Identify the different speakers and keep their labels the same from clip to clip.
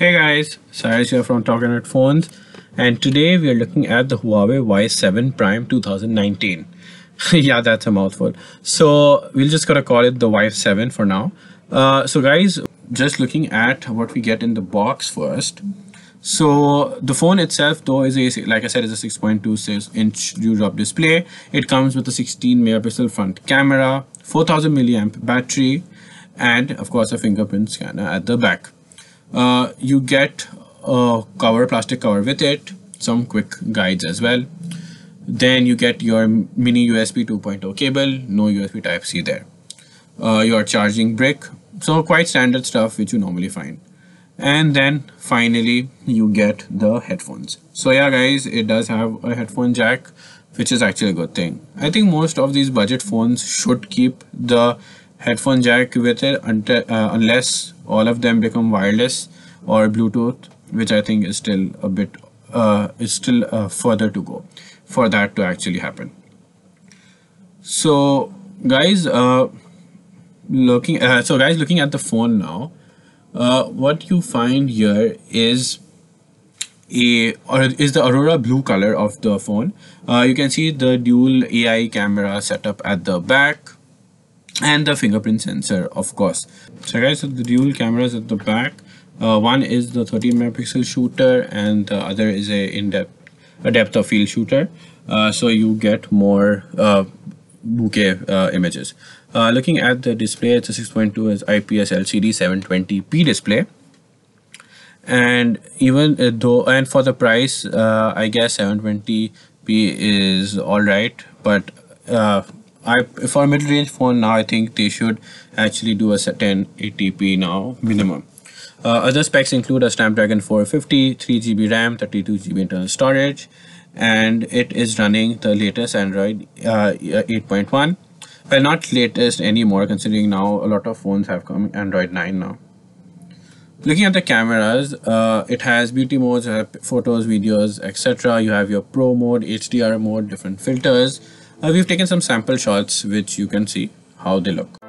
Speaker 1: Hey guys, Cyrus here from Talking at Phones, and today we are looking at the Huawei Y7 Prime 2019. Yeah, that's a mouthful. So we'll just gotta call it the Y7 for now. So guys, just looking at what we get in the box first. So the phone itself though is a, like I said, is a 6.26-inch DewDrop display. It comes with a 16 megapixel front camera, 4000 milliamp battery, and of course a fingerprint scanner at the back. You get a plastic cover with it, some quick guides as well. Then you get your mini USB 2.0 cable, no USB Type-C there. Your charging brick, so quite standard stuff which you normally find. And then finally you get the headphones. So yeah guys, it does have a headphone jack, which is actually a good thing. I think most of these budget phones should keep the headphone jack with it unless all of them become wireless or Bluetooth, which I think is still a bit further to go for that to actually happen. So guys, looking at the phone now, what you find here is the Aurora blue color of the phone. You can see the dual AI camera setup at the back and the fingerprint sensor, of course. So guys, so the dual cameras at the back, one is the 13 megapixel shooter and the other is a depth of field shooter, so you get more bokeh images. Looking at the display, it's a 6.2 IPS LCD 720p display, and even and for the price, I guess 720p is all right, but for a mid-range phone now, I think they should actually do a 1080p now minimum. Other specs include a Snapdragon 450, 3GB RAM, 32GB internal storage, and it is running the latest Android 8.1. Well, not latest anymore, considering now a lot of phones have come Android 9 now. Looking at the cameras, it has beauty modes, photos, videos, etc. You have your Pro mode, HDR mode, different filters. We've taken some sample shots which you can see how they look.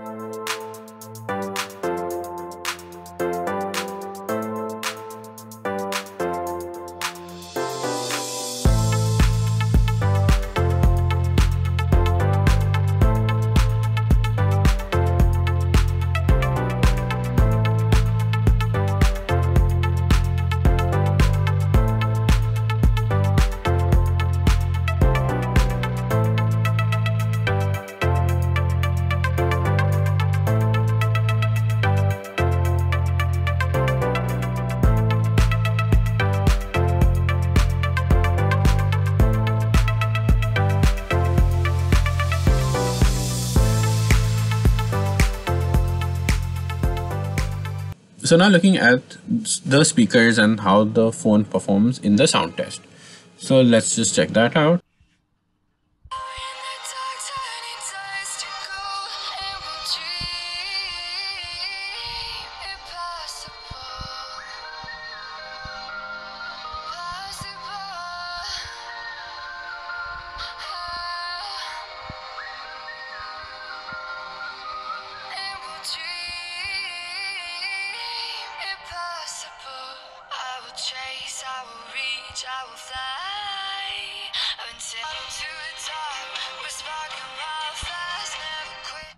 Speaker 1: So now looking at the speakers and how the phone performs in the sound test. So let's just check that out.
Speaker 2: I will reach, I will fly. I've been taken to the top. We're sparking wild fast, never quit.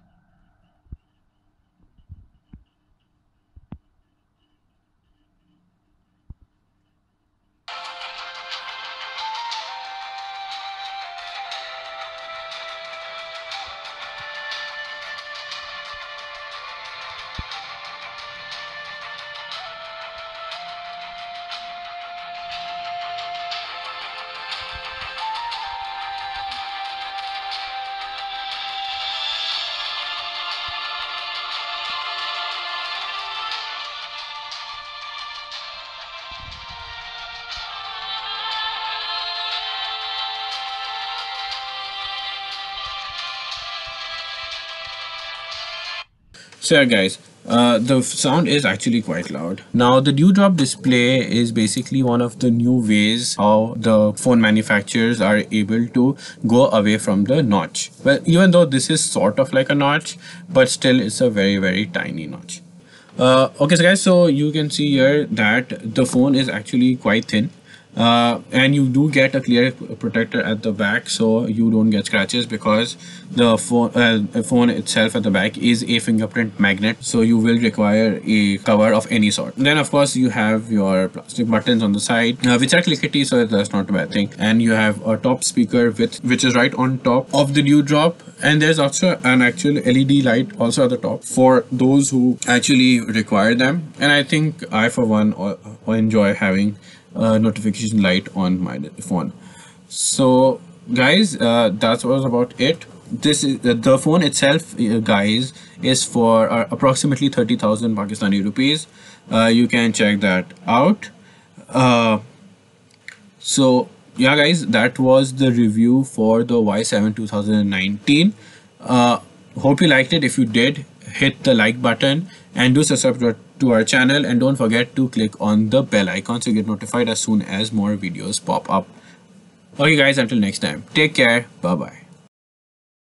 Speaker 1: So yeah guys, the sound is actually quite loud. Now the DewDrop display is basically one of the new ways how the phone manufacturers are able to go away from the notch. Well, even though this is sort of like a notch, but still it's a very tiny notch. Okay, so guys, so you can see here that the phone is actually quite thin. And you do get a clear protector at the back, so you don't get scratches, because the phone itself at the back is a fingerprint magnet, so you will require a cover of any sort. Then of course you have your plastic buttons on the side, which are clickety, so that's not a bad thing. And you have a top speaker which is right on top of the DewDrop, and there's also an actual LED light also at the top for those who actually require them. And I think I for one enjoy having notification light on my phone. So guys, that was about it. This is the phone itself, guys, is for approximately 30,000 Pakistani rupees. You can check that out. So yeah guys, that was the review for the Y7 2019. Hope you liked it. If you did, hit the like button and do subscribe to our channel, and don't forget to click on the bell icon so you get notified as soon as more videos pop up. Okay guys, until next time, take care, bye bye.